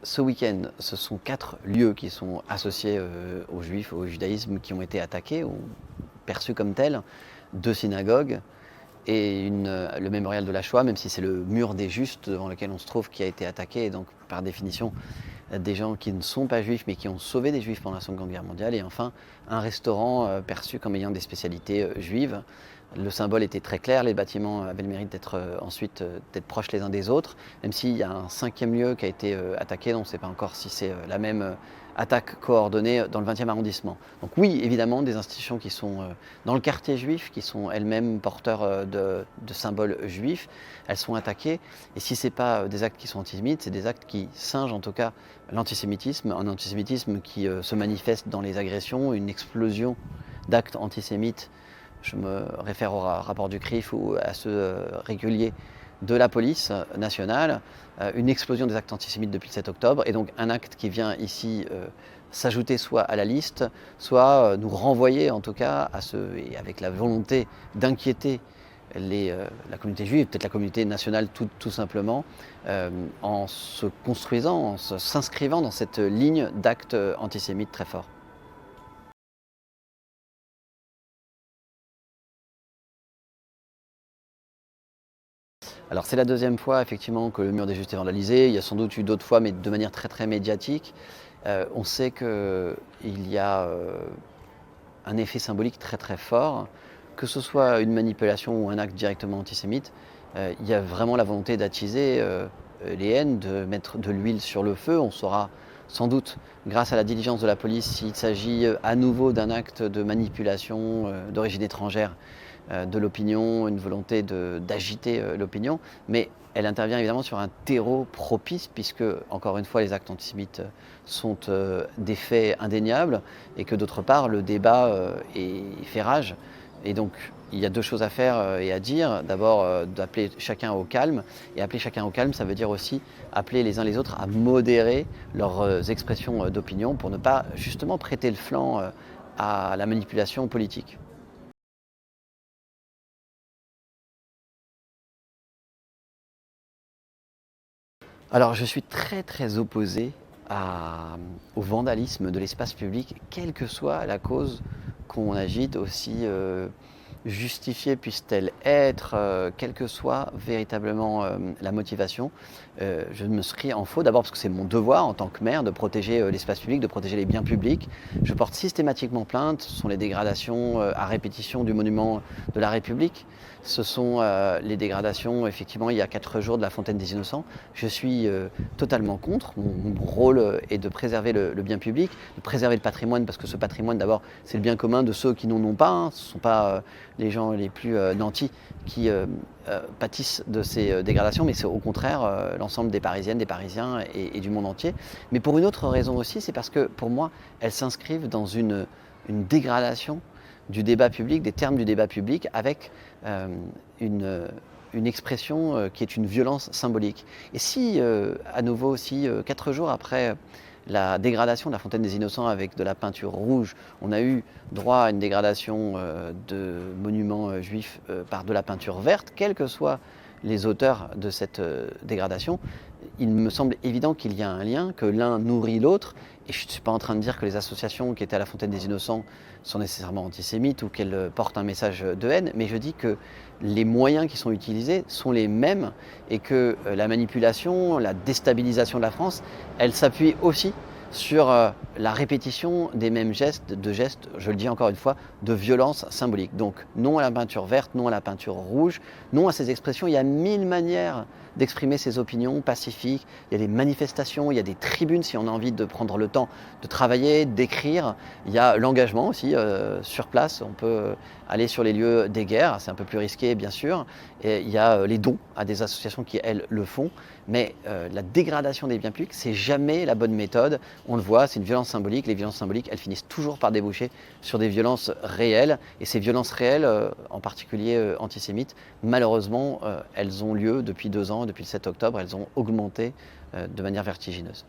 Ce week-end, ce sont 4 lieux qui sont associés aux Juifs, au judaïsme, qui ont été attaqués ou perçus comme tels. 2 synagogues et le mémorial de la Shoah, même si c'est le mur des justes devant lequel on se trouve qui a été attaqué, et donc par définition des gens qui ne sont pas juifs mais qui ont sauvé des juifs pendant la Seconde Guerre mondiale. Et enfin, un restaurant perçu comme ayant des spécialités juives. Le symbole était très clair, les bâtiments avaient le mérite d'être proches les uns des autres, même s'il y a un 5e lieu qui a été attaqué, donc on ne sait pas encore si c'est la même attaque coordonnée dans le 20e arrondissement. Donc oui, évidemment, des institutions qui sont dans le quartier juif, qui sont elles-mêmes porteurs de symboles juifs, elles sont attaquées. Et si ce n'est pas des actes qui sont antisémites, c'est des actes qui singent en tout cas l'antisémitisme, un antisémitisme qui se manifeste dans les agressions, une explosion d'actes antisémites. Je me réfère au rapport du CRIF ou à ceux réguliers de la police nationale, une explosion des actes antisémites depuis le 7 octobre, et donc un acte qui vient ici s'ajouter soit à la liste, soit nous renvoyer en tout cas et avec la volonté d'inquiéter la communauté juive, peut-être la communauté nationale tout simplement, en se construisant, s'inscrivant dans cette ligne d'actes antisémites très forts. Alors c'est la 2e fois effectivement que le mur des Justes est vandalisé. Il y a sans doute eu d'autres fois, mais de manière très médiatique. On sait qu'il y a un effet symbolique très fort, que ce soit une manipulation ou un acte directement antisémite. Il y a vraiment la volonté d'attiser les haines, de mettre de l'huile sur le feu. On saura sans doute, grâce à la diligence de la police, s'il s'agit à nouveau d'un acte de manipulation d'origine étrangère de l'opinion, une volonté d'agiter l'opinion, mais elle intervient évidemment sur un terreau propice, puisque, encore une fois, les actes antisémites sont des faits indéniables, et que d'autre part, le débat fait rage. Et donc, il y a 2 choses à faire et à dire. D'abord, d'appeler chacun au calme. Et appeler chacun au calme, ça veut dire aussi appeler les uns les autres à modérer leurs expressions d'opinion pour ne pas justement prêter le flanc à la manipulation politique. Alors, je suis très opposé au vandalisme de l'espace public, quelle que soit la cause qu'on agite, aussi justifiée puisse-t-elle être, quelle que soit véritablement la motivation. Je me serais en faux, d'abord parce que c'est mon devoir en tant que maire de protéger l'espace public, de protéger les biens publics. Je porte systématiquement plainte. Ce sont les dégradations à répétition du monument de la République. Ce sont les dégradations, effectivement, il y a 4 jours de la Fontaine des Innocents. Je suis totalement contre. Mon rôle est de préserver le bien public, de préserver le patrimoine, parce que ce patrimoine, d'abord, c'est le bien commun de ceux qui n'en ont pas, hein. Ce ne sont pas les gens les plus nantis qui pâtissent de ces dégradations, mais c'est au contraire l'ensemble des Parisiennes, des Parisiens et du monde entier. Mais pour une autre raison aussi, c'est parce que pour moi, elles s'inscrivent dans une dégradation du débat public, des termes du débat public, avec une expression qui est une violence symbolique. Et si, à nouveau, si 4 jours après la dégradation de la Fontaine des Innocents avec de la peinture rouge, on a eu droit à une dégradation de monuments juifs par de la peinture verte, quels que soient les auteurs de cette dégradation, il me semble évident qu'il y a un lien, que l'un nourrit l'autre. Et je ne suis pas en train de dire que les associations qui étaient à la Fontaine des Innocents sont nécessairement antisémites ou qu'elles portent un message de haine, mais je dis que les moyens qui sont utilisés sont les mêmes, et que la manipulation, la déstabilisation de la France, elle s'appuie aussi sur la répétition des mêmes gestes, je le dis encore une fois, de violence symbolique. Donc non à la peinture verte, non à la peinture rouge, non à ces expressions. Il y a 1000 manières d'exprimer ses opinions pacifiques. Il y a des manifestations, il y a des tribunes si on a envie de prendre le temps de travailler, d'écrire. Il y a l'engagement aussi sur place. On peut aller sur les lieux des guerres, c'est un peu plus risqué bien sûr. Et il y a les dons à des associations qui, elles, le font. Mais la dégradation des biens publics, c'est jamais la bonne méthode. On le voit, c'est une violence symbolique. Les violences symboliques, elles finissent toujours par déboucher sur des violences réelles. Et ces violences réelles, en particulier antisémites, malheureusement, elles ont lieu depuis 2 ans, depuis le 7 octobre. Elles ont augmenté de manière vertigineuse.